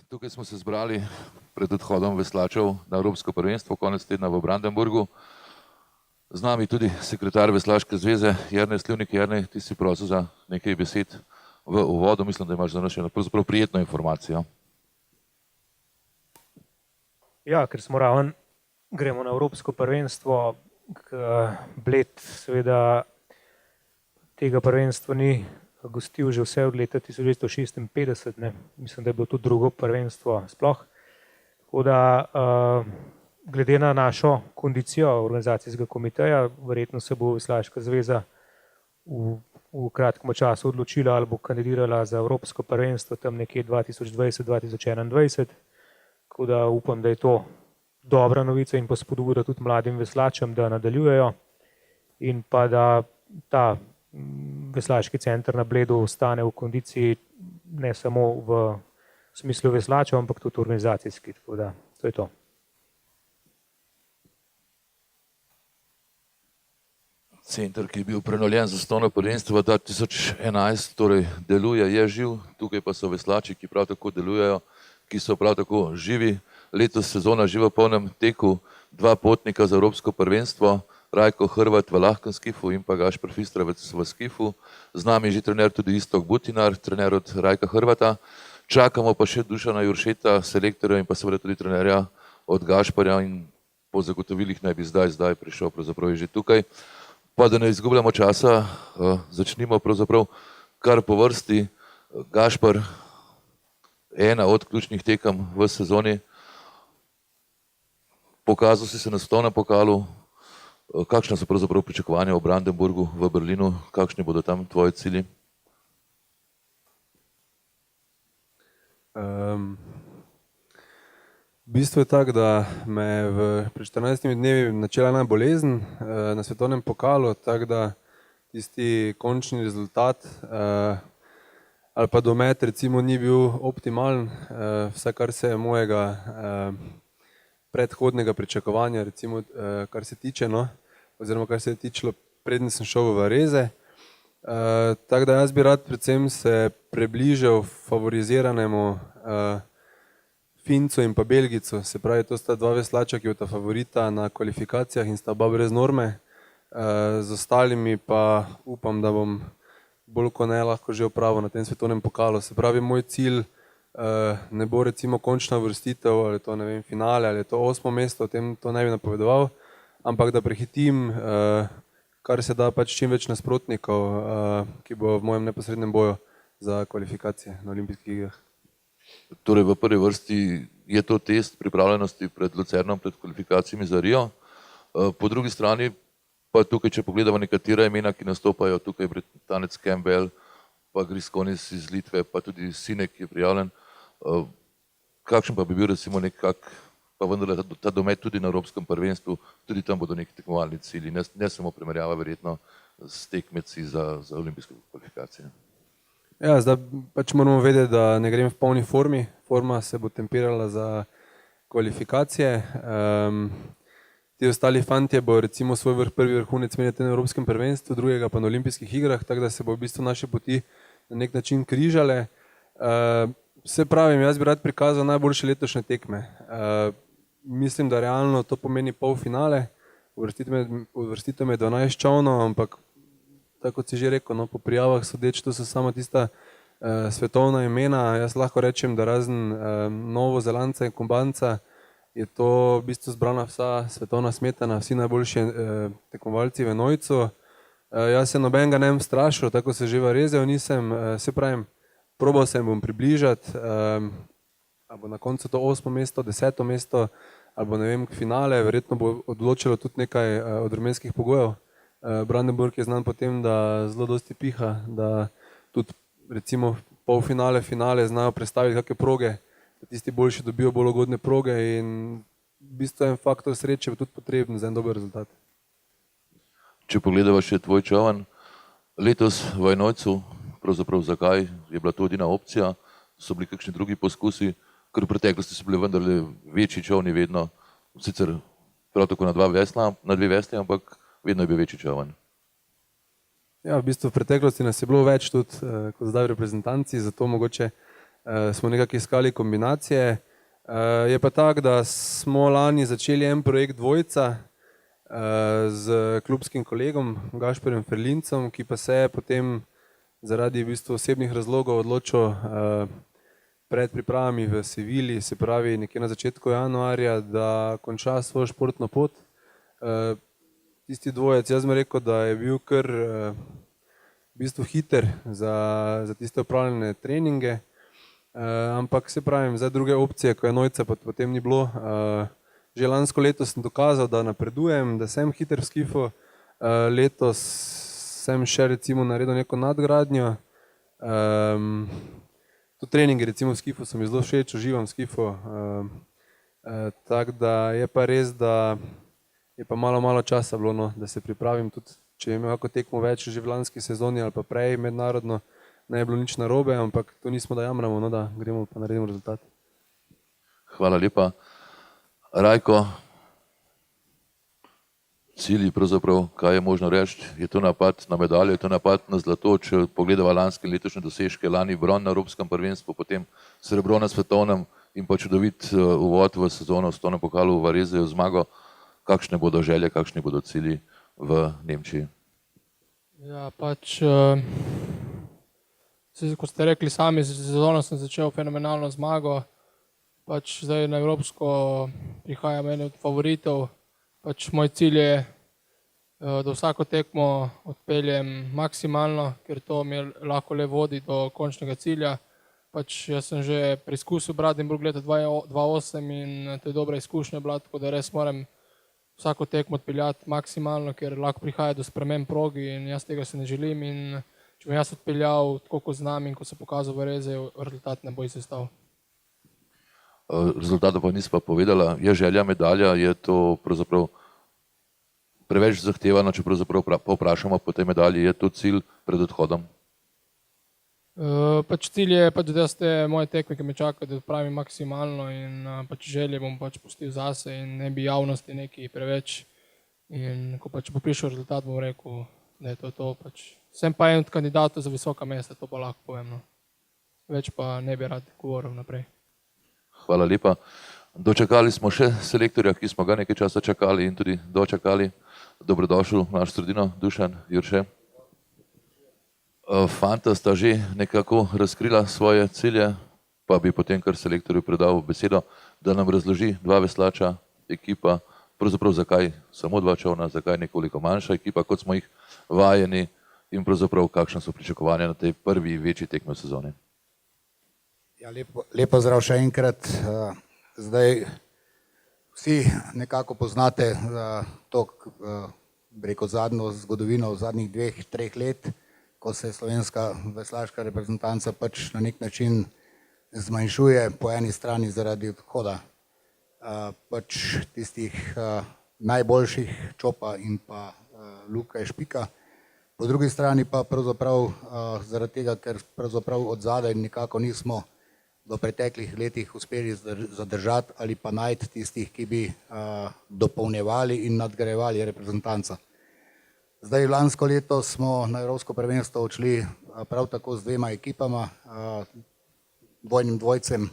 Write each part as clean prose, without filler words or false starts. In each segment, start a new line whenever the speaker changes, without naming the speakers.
Tukaj smo se zbrali pred odhodom veslačev na Evropsko prvenstvo konec tedna v Brandenburgu. Z nami tudi sekretar Veslaške zveze Jernej Slivnik. Jernej, ti si prosil za nekaj besed v uvodu. Mislim, da imaš za nas še pravzaprav prijetno informacijo.
Ja, ker smo raven, gremo na Evropsko prvenstvo, Bled seveda tega prvenstva ni gostil že vse od leta 1956, ne. Mislim, da je bilo to drugo prvenstvo sploh. Tako da glede na našo kondicijo organizacijskega komiteja, verjetno se bo Veslaška zveza v kratkem času odločila ali bo kandidirala za Evropsko prvenstvo tam nekje 2020-2021. Tako da upam, da je to dobra novica in pa spodbuda tudi mladim veslačem, da nadaljujejo in pa da ta veslaški center na Bledu ostane v kondiciji ne samo v smislu veslačev, ampak tudi organizacijski. Tako da to je to.
Center, ki je bil prenovljen za svetovno prvenstvo 2011, torej deluje, je živ. Tukaj pa so veslači, ki prav tako delujejo, ki so prav tako živi. Letos sezona že v polnem teku, dva potnika za Evropsko prvenstvo, Rajko Hrvat v lahkem skifu in pa Gašper Fistravec v skifu. Z nami je že trener tudi Iztok Butinar, trener od Rajka Hrvata. Čakamo pa še Dušana Juršeta, selektorja in pa seveda tudi trenerja od Gašperja in po zagotovilih naj bi zdaj prišel, pravzaprav je že tukaj. Pa da ne izgubljamo časa, začnimo pravzaprav kar po vrsti. Gašper, ena od ključnih tekem v sezoni. Pokazal si se na svetovnem pokalu. Kakšna so pravzaprav pričakovanja v Brandenburgu, v Berlinu? Kakšni bodo tam tvoji cilji?
V bistvu je tako, da me je pred 14 dnevi načela ena bolezen na svetovnem pokalu, tako da tisti končni rezultat ali pa domet recimo ni bil optimalen, vse kar se je mojega predhodnega pričakovanja, recimo kar se tiče, oziroma kar se je tičilo, preden sem šel v Vareze. Tako da jaz bi rad predvsem se približal favoriziranemu Fincu in pa Belgicu, se pravi, to sta dva veslača, ki bosta favorita na kvalifikacijah in sta oba brez norme. Z ostalimi pa upam, da bom bolj kot ne lahko že opravil na tem svetovnem pokalu. Se pravi, moj cilj ne bo recimo končna vrstitev, ali to ne vem, finale, ali je to 8. mesto, o tem to ne bi napovedoval, ampak da prehitim kar se da pač čim več nasprotnikov, ki bo v mojem neposrednem boju za kvalifikacije na olimpijskih igrah.
Torej v prvi vrsti je to test pripravljenosti pred Lucernom, pred kvalifikacijami za Rio. Po drugi strani pa tukaj, če pogledamo nekatera imena, ki nastopajo tukaj, Britanec Campbell, pa Griskonis iz Litve, pa tudi Sinek je prijavljen. Kakšen pa bi bil recimo nekak, pa vendar ta domet tudi na Evropskem prvenstvu, tudi tam bodo neki tekmovalni cilji, ne samo primerjava verjetno s tekmeci za olimpijske kvalifikacije.
Ja, zdaj pač moramo vedeti, da ne grem v polni formi, forma se bo tempirala za kvalifikacije. Ti ostali fantje bo recimo svoj prvi vrhunec imeli na Evropskem prvenstvu, drugega pa na olimpijskih igrah, tako da se bo v bistvu naše poti na nek način križale. Se pravim, jaz bi rad prikazal najboljše letošnje tekme. Mislim, da realno to pomeni polfinale, uvrstitev med 12 čolnov, ampak tako kot si že rekel, po prijavah sodeč, to so samo tista svetovna imena. Jaz lahko rečem, da razen Novozelandca in Kubanca je to v bistvu zbrana vsa svetovna smetana, vsi najboljši tekmovalci v enojcu. Jaz se nobenega ne bom strašil, tako se že Varezel nisem, se pravim, probal se bom približati, ali bo na koncu to 8. mesto, 10. mesto, ali bo ne vem, finale, verjetno bo odločilo tudi nekaj od vremenskih pogojev. Brandenburg je znan po tem, da zelo dosti piha, da tudi recimo polfinale, finale znajo predstaviti kakšne proge, da tisti boljši dobijo bolj ugodne proge in v bistvu en faktor sreče bo tudi potreben za en dober rezultat.
Če pogledava še tvoj čoln, letos v enojcu, pravzaprav zakaj je bila to edina opcija, so bili kakšni drugi poskusi, ker v preteklosti so bili vendarle večji čolni vedno, sicer prav tako na dve vesli, ampak vedno je bil večji čoln.
Ja, v bistvu v preteklosti nas je bilo več tudi kot zdaj v reprezentanci, zato mogoče smo nekako iskali kombinacije. Je pa tako, da smo lani začeli en projekt dvojca z klubskim kolegom Gašperjem Ferlincem, ki pa se je potem zaradi v bistvu osebnih razlogov odločil pred pripravami v Sevilji, se pravi nekje na začetku januarja, da konča svojo športno pot. Tisti dvojec, jaz bi rekel, da je bil kar v bistvu hiter za tiste opravljene treninge, ampak se pravim, zdaj druge opcije, ko enojca potem ni bilo. Že lansko leto sem dokazal, da napredujem, da sem hiter v skifu, letos sem še recimo naredil neko nadgradnjo. Tudi treningi recimo v skifu so mi zelo všeč, uživam v skifu, tako da je pa res, da je pa malo časa bilo, no, da se pripravim, tudi če imel kako tekmo več že v lanski sezoni ali pa prej mednarodno, ne je bilo nič narobe, ampak to nismo, da jamramo, no, da gremo pa naredimo rezultat.
Hvala lepa. Rajko, cilji pravzaprav, kaj je možno reči, je to napad na medaljo, je to napad na zlato, če pogledava lanske in letošnje dosežke, lani bron na Evropskem prvenstvu, potem srebro na svetovnem in pa čudovit uvod v sezono v Stonem pokalu v Varezeju zmago. Kakšne bodo želje, kakšni bodo cilji v Nemčiji?
Ja, pač, kot ste rekli sami, sezono sem začel fenomenalno zmago. Pač zdaj na Evropsko prihajam eden od favoritov. Pač moj cilj je, da vsako tekmo odpeljem maksimalno, ker to mi lahko le vodi do končnega cilja. Pač jaz sem že preizkusil Brandenburg leta 2008 in to je dobra izkušnja bila, tako da res moram vsako tekmo odpeljati maksimalno, ker lahko prihaja do sprememb progi in jaz tega se ne želim. In če bom jaz odpeljal tako, kot znam in ko se pokazal v Varezeju, rezultat ne bo izostal.
Rezultata pa nispa povedala. Je želja medalja, je to pravzaprav preveč zahtevano, če pravzaprav povprašamo po tej medalji, je to cilj pred odhodom?
Pač cilj je, pač, da ste moje tekme, ki me čakajo, da odpravim maksimalno in pač želje bom pač pustil zase in ne bi javnosti nekaj preveč. In ko pač bo prišel rezultat, bom rekel, da je to pač. Sem pa en od kandidatov za visoka mesta, to pa lahko povem, no. Več pa ne bi rad govoril naprej.
Hvala lepa. Dočakali smo še selektorja, ki smo ga nekaj časa čakali in tudi dočakali. Dobrodošel v našo sredino, Dušan Jurše. Fanta sta že nekako razkrila svoje cilje, pa bi potem kar selektorju predal besedo, da nam razloži dva veslača, ekipa, pravzaprav zakaj samo dva čovna, zakaj nekoliko manjša ekipa, kot smo jih vajeni in pravzaprav kakšne so pričakovanja na tej prvi večji tekmi v sezoni.
Ja, lepo zdrav še enkrat. Zdaj vsi nekako poznate to, rekel, zadnjo zgodovino v zadnjih 2-3 let, ko se slovenska veslaška reprezentanca pač na nek način zmanjšuje, po eni strani zaradi odhoda pač tistih najboljših, Čopa in pa Luke Špika, po drugi strani pa pravzaprav zaradi tega, ker pravzaprav od zadaj nekako nismo v preteklih letih uspeli zadržati ali pa najti tistih, ki bi dopolnjevali in nadgrajevali reprezentanca. Zdaj, lansko leto smo na Evropsko prvenstvo odšli prav tako z dvema ekipama, dvojnim dvojcem,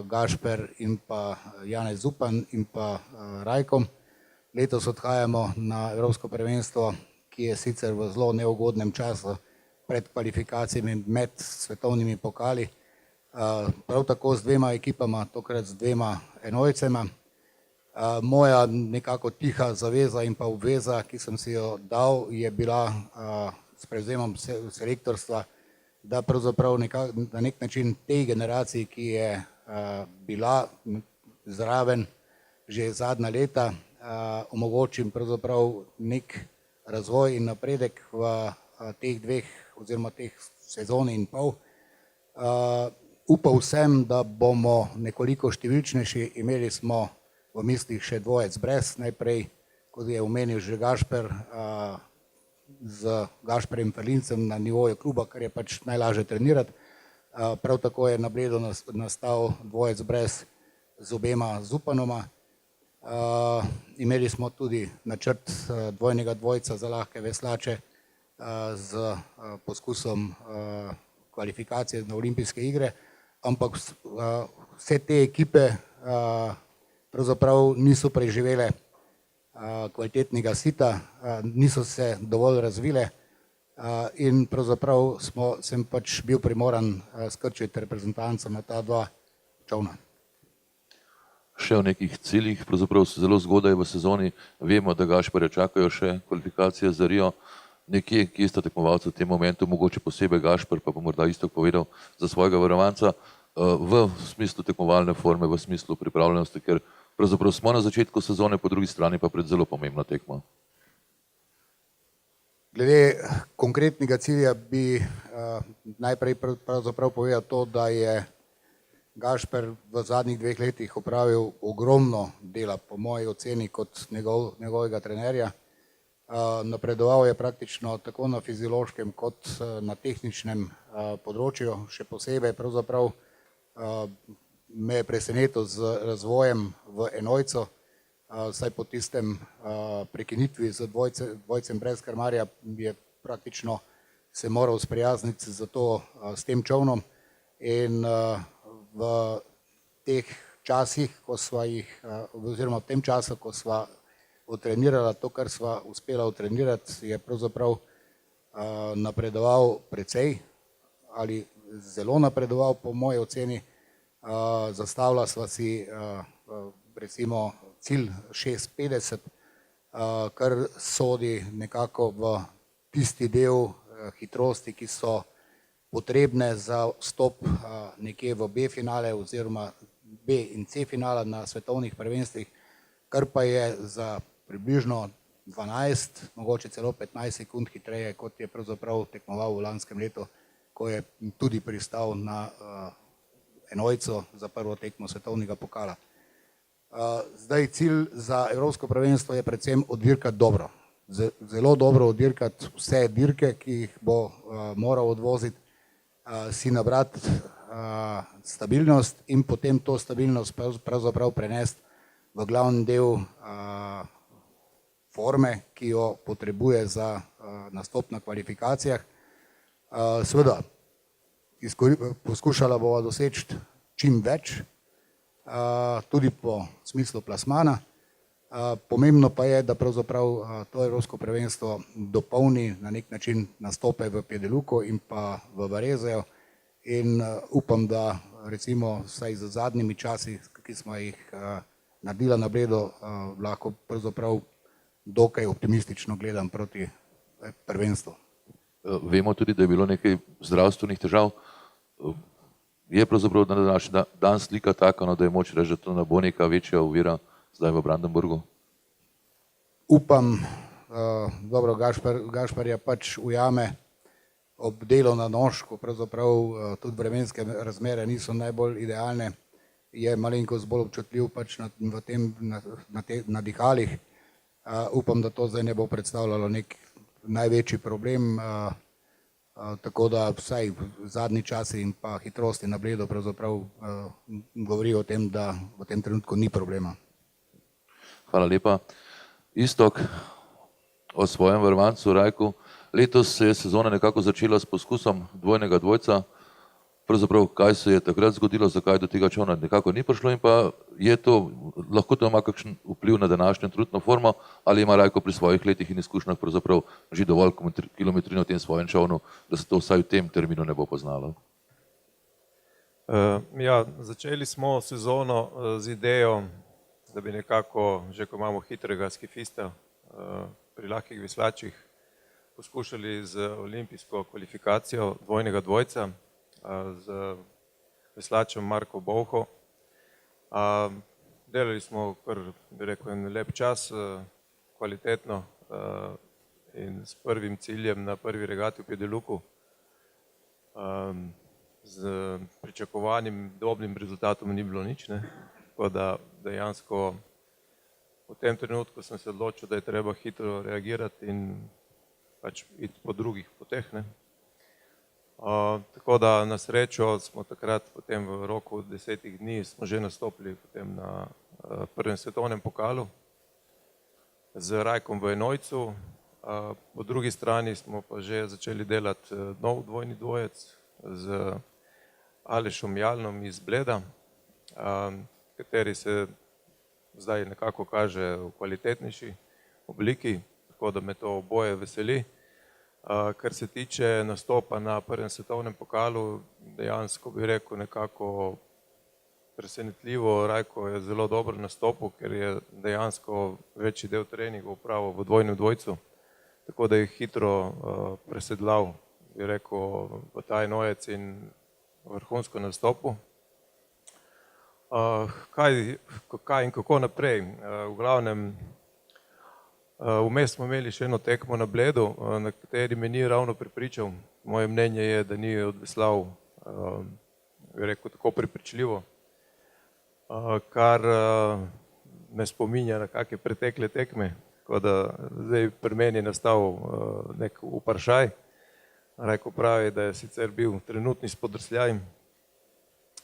Gašper in pa Janez Zupan in pa Rajko. Letos odhajamo na Evropsko prvenstvo, ki je sicer v zelo neugodnem času pred kvalifikacijami med svetovnimi pokali, prav tako z dvema ekipama, tokrat z dvema enojcema. Moja nekako tiha zaveza in pa obveza, ki sem si jo dal, je bila s prevzemom selektorstva, da pravzaprav na nek način tej generaciji, ki je bila zraven že zadnja leta, omogočim pravzaprav nek razvoj in napredek v teh dveh oziroma teh sezoni in pol. Upal sem, da bomo nekoliko številčnejši, imeli smo v mislih še dvojec brez, najprej, kot je omenil že Gašper, z Gašperjem Ferlincem na nivoju kluba, kar je pač najlažje trenirati. Prav tako je na Bledu nastal dvojec brez z obema Zupanoma. Imeli smo tudi načrt dvojnega dvojca za lahke veslače z poskusom kvalifikacije na olimpijske igre. ampak vse te ekipe pravzaprav niso preživele kvalitetnega sita, niso se dovolj razvile in pravzaprav sem pač bil primoran skrčiti reprezentanco na ta dva čovna.
Še o nekih ciljih, pravzaprav zelo zgodaj v sezoni, vemo, da Gašperja čakajo še kvalifikacije za Rio. Nekje, kje sta tekmovalca v tem momentu, mogoče posebej Gašper, pa bo morda isto povedal za svojega varovanca, v smislu tekmovalne forme, v smislu pripravljenosti, ker pravzaprav smo na začetku sezone, po drugi strani pa pred zelo pomembno tekmo.
Glede konkretnega cilja bi najprej pravzaprav povedal to, da je Gašper v zadnjih 2 letih opravil ogromno dela, po moji oceni, kot njegovega trenerja. Napredoval je praktično tako na fiziološkem kot na tehničnem področju, še posebej pravzaprav me je presenetil z razvojem v enojco, saj po tistem prekinitvi z dvojcem brez krmarja je praktično se moral sprijazniti s tem čovnom in v teh časih, oziroma v tem času, ko sva otrenirala to, kar sva uspela otrenirati, je pravzaprav napredoval precej ali zelo napredoval po moji oceni. Zastavila sva si recimo cilj 650, kar sodi nekako v tisti del hitrosti, ki so potrebne za vstop nekje v B finale oziroma B in C finala na svetovnih prvenstvih, kar pa je za približno 12, mogoče celo 15 sekund hitreje, kot je pravzaprav tekmoval v lanskem letu, ko je tudi pristal na enojco za prvo tekmo svetovnega pokala. Zdaj cilj za evropsko prvenstvo je predvsem oddirkati dobro. Zelo dobro oddirkati vse dirke, ki jih bo moral odvoziti, si nabrati stabilnost in potem to stabilnost pravzaprav prenesti v glavni del forme, ki jo potrebuje za nastop na kvalifikacijah. Seveda, poskušala bova doseči čim več, tudi po smislu plasmana. Pomembno pa je, da pravzaprav to evropsko prvenstvo dopolni na nek način nastope v Pjedeluku in pa v Varezeju in upam, da recimo vsaj z zadnjimi časi, ki smo jih naredila na Bledu, lahko pravzaprav dokaj optimistično gledam proti prvenstvu.
Vemo tudi, da je bilo nekaj zdravstvenih težav. Je pravzaprav na današnji dan slika taka, da je moč reči, da to ne bo neka večja ovira zdaj v Brandenburgu?
Upam, dobro, Gašper je pač ujame ob delu na nož, ko pravzaprav tudi vremenske razmere niso najbolj idealne, je malenkost bolj občutljiv pač na dihalih. Upam, da to zdaj ne bo predstavljalo nek največji problem, tako da vsaj zadnji časi in pa hitrosti na Bledu pravzaprav govori o tem, da v tem trenutku ni problema.
Hvala lepa. Iztok, o svojem varovancu Rajku. Letos se je sezona nekako začela s poskusom dvojnega dvojca. Pravzaprav, kaj se je takrat zgodilo, zakaj do tega čovna nekako ni prišlo in pa je to, lahko to ima kakšen vpliv na današnjo trenutno formo ali ima Rajko pri svojih letih in izkušnjah pravzaprav že dovolj kilometrino v tem svojem čovnu, da se to vsaj v tem terminu ne bo poznalo?
Ja, začeli smo sezono z idejo, da bi nekako, že ko imamo hitrega skifista pri lahkih veslačih, poskušali z olimpijsko kvalifikacijo dvojnega dvojca z veslačem Marko Bovho. Delali smo kar, bi rekel, en lep čas, kvalitetno in s prvim ciljem na prvi regati v Pjedeluku. Z pričakovanim dobrim rezultatom ni bilo nič, ne? Tako da dejansko v tem trenutku sem se odločil, da je treba hitro reagirati in pač iti po drugih poteh, ne? Tako da na srečo smo takrat potem v roku 10 dni smo že nastopili potem na prvem svetovnem pokalu z Rajkom v enojcu. Po drugi strani smo pa že začeli delati nov dvojni dvojec z Alešom Jalnom iz Bleda, kateri se zdaj nekako kaže v kvalitetnejši obliki, tako da me to oboje veseli. Kar se tiče nastopa na prvem svetovnem pokalu, dejansko bi rekel nekako presenetljivo, Rajko je zelo dobro nastopil, ker je dejansko večji del treningov opravil v dvojnem dvojcu, tako da je hitro presedlal, bi rekel, v ta enojec in vrhunsko nastopu. Kaj in kako naprej? V glavnem, vmes smo imeli še eno tekmo na Bledu, na kateri me ni ravno prepričal. Moje mnenje je, da ni odveslal, bi rekel, tako prepričljivo, kar me spominja na kakšne pretekle tekme, tako da zdaj pri meni nastal nek vprašaj. Rajko pravi, da je sicer bil trenutni spodrsljaj,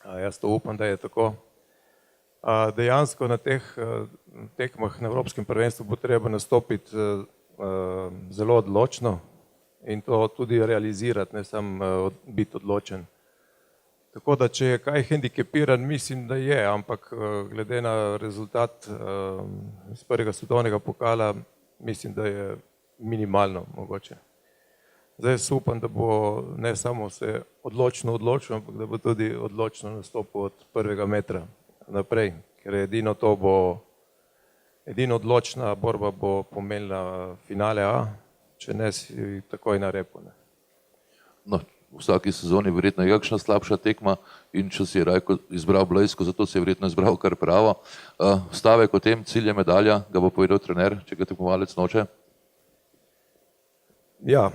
jaz to upam, da je tako. Dejansko na teh tekmah na Evropskem prvenstvu bo treba nastopiti zelo odločno in to tudi realizirati, ne samo biti odločen. Tako da, če je kaj hendikepiran, mislim, da je, ampak glede na rezultat iz prvega svetovnega pokala, mislim, da je minimalno mogoče. Zdaj jaz upam, da bo ne samo se odločno odločil, ampak da bo tudi odločno nastopil od prvega metra naprej, ker edino to bo, edino odločna borba bo pomenila finale A, če ne si takoj na repu.
No, v vsaki sezoni verjetno je kakšna slabša tekma in če si je Rajko izbral Blejsko, zato si je verjetno izbral kar pravo. Stavek o tem, cilj je medalja, ga bo povedal trener, če ga tekmovalec noče.
Ja,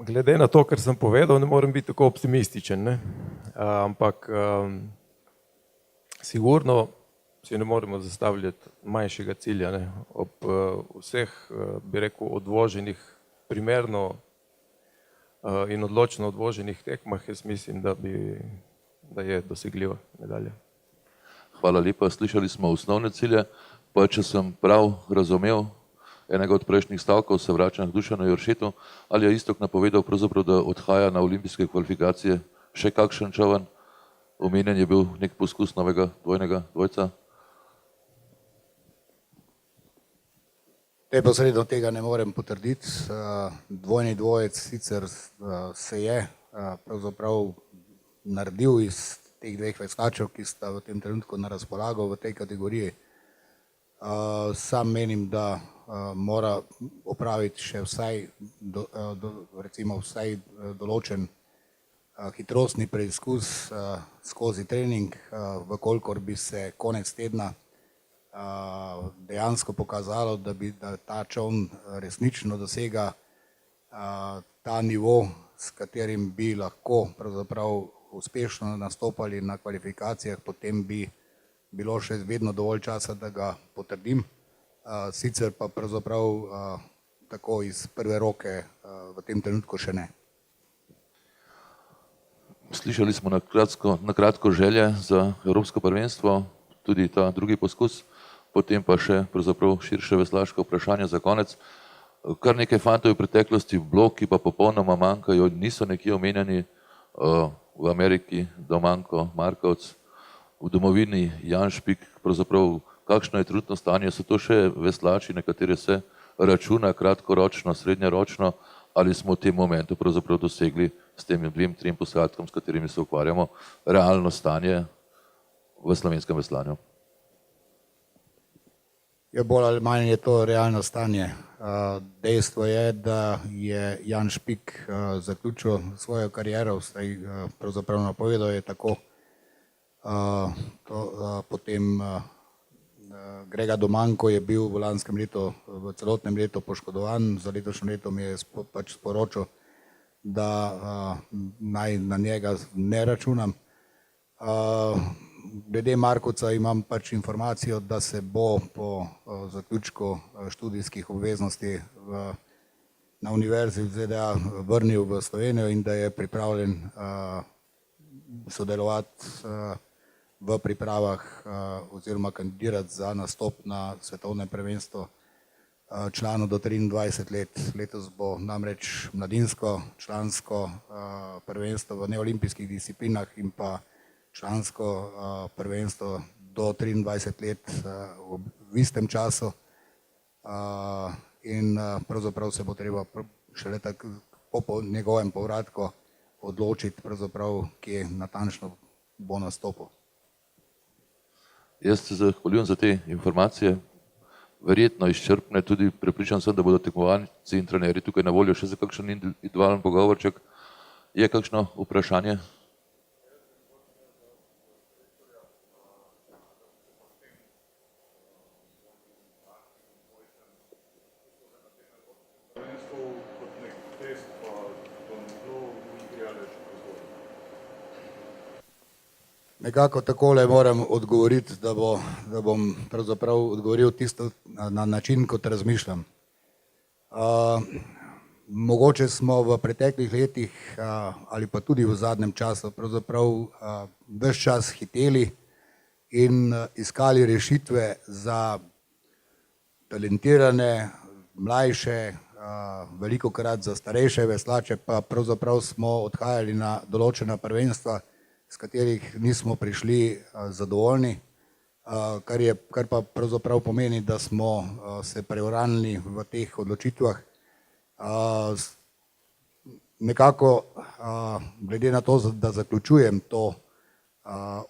glede na to, kar sem povedal, ne morem biti tako optimističen, ne? Ampak sigurno si ne moremo zastavljati manjšega cilja, ne? Ob vseh, bi rekel, odvoženih, primerno in odločno odvoženih tekmah, jaz mislim, da je dosegljiva medalja.
Hvala lepa, slišali smo osnovne cilje, pa če sem prav razumel enega od prejšnjih stavkov, se vračam k Dušanu Juršetu, ali je Iztok napovedal pravzaprav, da odhaja na olimpijske kvalifikacije še kakšen čovn? Omenjen je bil nek poskus novega dvojnega dvojca.
Neposredno tega ne morem potrditi. Dvojni dvojec sicer se je pravzaprav naredil iz teh dveh veslačev, ki sta v tem trenutku na razpolago v tej kategoriji. Sam menim, da mora opraviti še vsaj določen hitrostni preizkus skozi trening, vkolikor bi se konec tedna dejansko pokazalo, da ta čoln resnično dosega ta nivo, s katerim bi lahko pravzaprav uspešno nastopali na kvalifikacijah, potem bi bilo še vedno dovolj časa, da ga potrdim. Sicer pa pravzaprav tako iz prve roke v tem trenutku še ne.
Slišali smo na kratko želje za Evropsko prvenstvo, tudi ta drugi poskus, potem pa še pravzaprav širše veslaško vprašanje za konec. Kar nekaj fantov v preteklosti v blok, ki pa popolnoma manjkajo, niso nekje omenjeni, v Ameriki Domanko, Markovc, v domovini Jan Špik, pravzaprav kakšno je trenutno stanje, so to še veslači, na katere se računa kratkoročno, srednjeročno, ali smo v tem momentu pravzaprav dosegli s tem 2-3 posadkom, s katerimi se ukvarjamo, realno stanje v slovenskem veslanju?
Ja, bolj ali manj je to realno stanje. Dejstvo je, da je Jan Špik zaključil svojo kariero, pravzaprav napovedal je tako. Potem Grega Domanko je bil v lanskem letu, v celotnem letu poškodovan, za letošnje leto mi je pač sporočil, da naj na njega ne računam. Glede Markovca imam pač informacijo, da se bo po zaključku študijskih obveznosti na univerzi v ZDA vrnil v Slovenijo in da je pripravljen sodelovati v pripravah oziroma kandidirati za nastop na svetovnem prvenstvu članov do 23 let. Letos bo namreč mladinsko člansko prvenstvo v neolimpijskih disciplinah in pa člansko prvenstvo do 23 let v istem času in pravzaprav se bo treba šele tako po njegovem povratku odločiti, pravzaprav, kje natančno bo nastopil.
Jaz se zahvaljujem za te informacije, verjetno izčrpne, tudi prepričan sem, da bodo tekmovalci in trenerji tukaj na voljo še za kakšen individualen pogovorček. Je kakšno vprašanje?
Nekako takole moram odgovoriti, da bom pravzaprav odgovoril tisto na način, kot razmišljam. Mogoče smo v preteklih letih ali pa tudi v zadnjem času pravzaprav ves čas hiteli in iskali rešitve za talentirane, mlajše, velikokrat za starejše veslače, pa pravzaprav smo odhajali na določena prvenstva, s katerih nismo prišli zadovoljni, kar pa pravzaprav pomeni, da smo se preuranili v teh odločitvah. Nekako, glede na to, da zaključujem to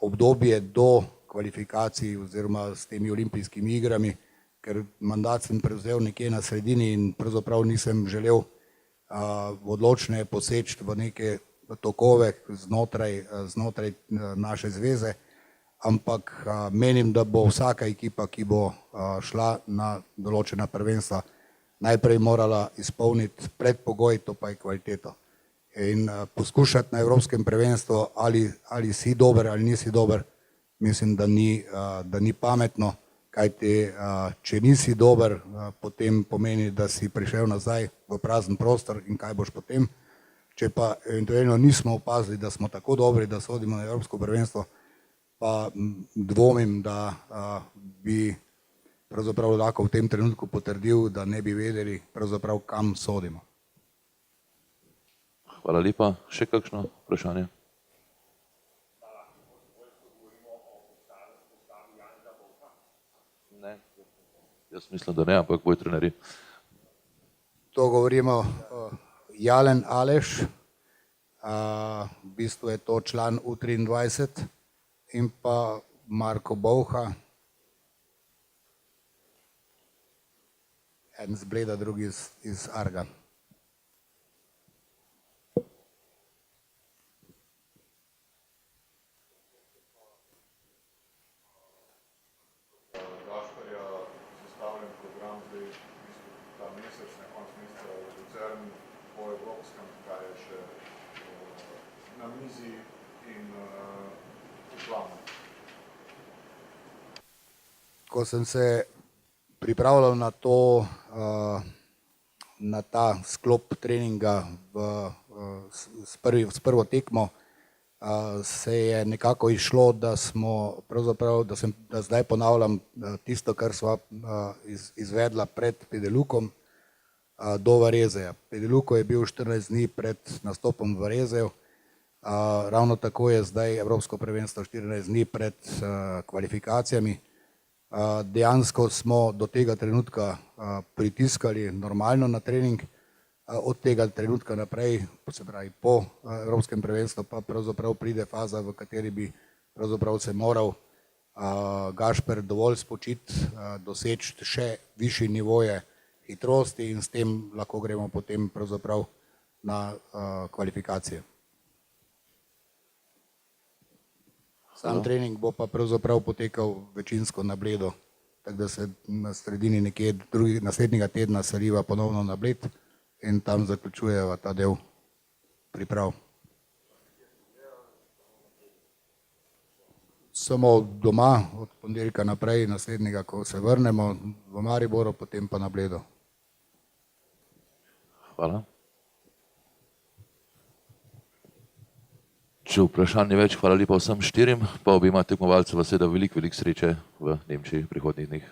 obdobje do kvalifikacij oziroma s temi olimpijskimi igrami, ker mandat sem prevzel nekje na sredini in pravzaprav nisem želel odločneje poseči v neke tokove znotraj naše zveze, ampak menim, da bo vsaka ekipa, ki bo šla na določena prvenstva, najprej morala izpolniti predpogoj, to pa je kvaliteto. In poskušati na evropskem prvenstvu, ali si dober ali nisi dober, mislim, da ni pametno, kajti če nisi dober, potem pomeni, da si prišel nazaj v prazen prostor in kaj boš potem. Če pa eventualno nismo opazili, da smo tako dobri, da sodimo na evropsko prvenstvo, pa dvomim, da bi pravzaprav lahko v tem trenutku potrdil, da ne bi vedeli pravzaprav, kam sodimo.
Hvala lepa. Še kakšno vprašanje? Ne. Jaz mislim, da ne, ampak bojo trenerji.
To govorimo Jalen Aleš, v bistvu je to član U23, in pa Marko Bovha, en z Bleda, drugi iz Arga.
Gašperja sestavljen program zdaj ta mesec, na konc meseca v Lucerni po evropskem, kaj je še na mizi in v planu.
Ko sem se pripravljal na to, na ta sklop treninga s prvo tekmo, se je nekako izšlo, da smo pravzaprav, da zdaj ponavljam tisto, kar sva izvedla pred Pedelukom do Varezeja. Pedeluko je bil 14 dni pred nastopom v Varezeju, ravno tako je zdaj Evropsko prvenstvo 14 dni pred kvalifikacijami. Dejansko smo do tega trenutka pritiskali normalno na trening, od tega trenutka naprej, se pravi po Evropskem prvenstvu, pa pravzaprav pride faza, v kateri bi pravzaprav se moral Gašper dovolj spočiti, doseči še višji nivoje hitrosti in s tem lahko gremo potem pravzaprav na kvalifikacije. Sam trening bo pa pravzaprav potekal večinsko na Bledu, tako da se na sredini nekje naslednjega tedna seliva ponovno na Bled in tam zaključujeva ta del priprav. Samo doma, od ponedeljka naprej, naslednjega, ko se vrnemo v Mariboru, potem pa na Bledu.
Hvala. Če vprašanje več, hvala lepa vsem štirim, pa obima tekmovalcema seveda veliko sreče v Nemčiji v prihodnjih dneh.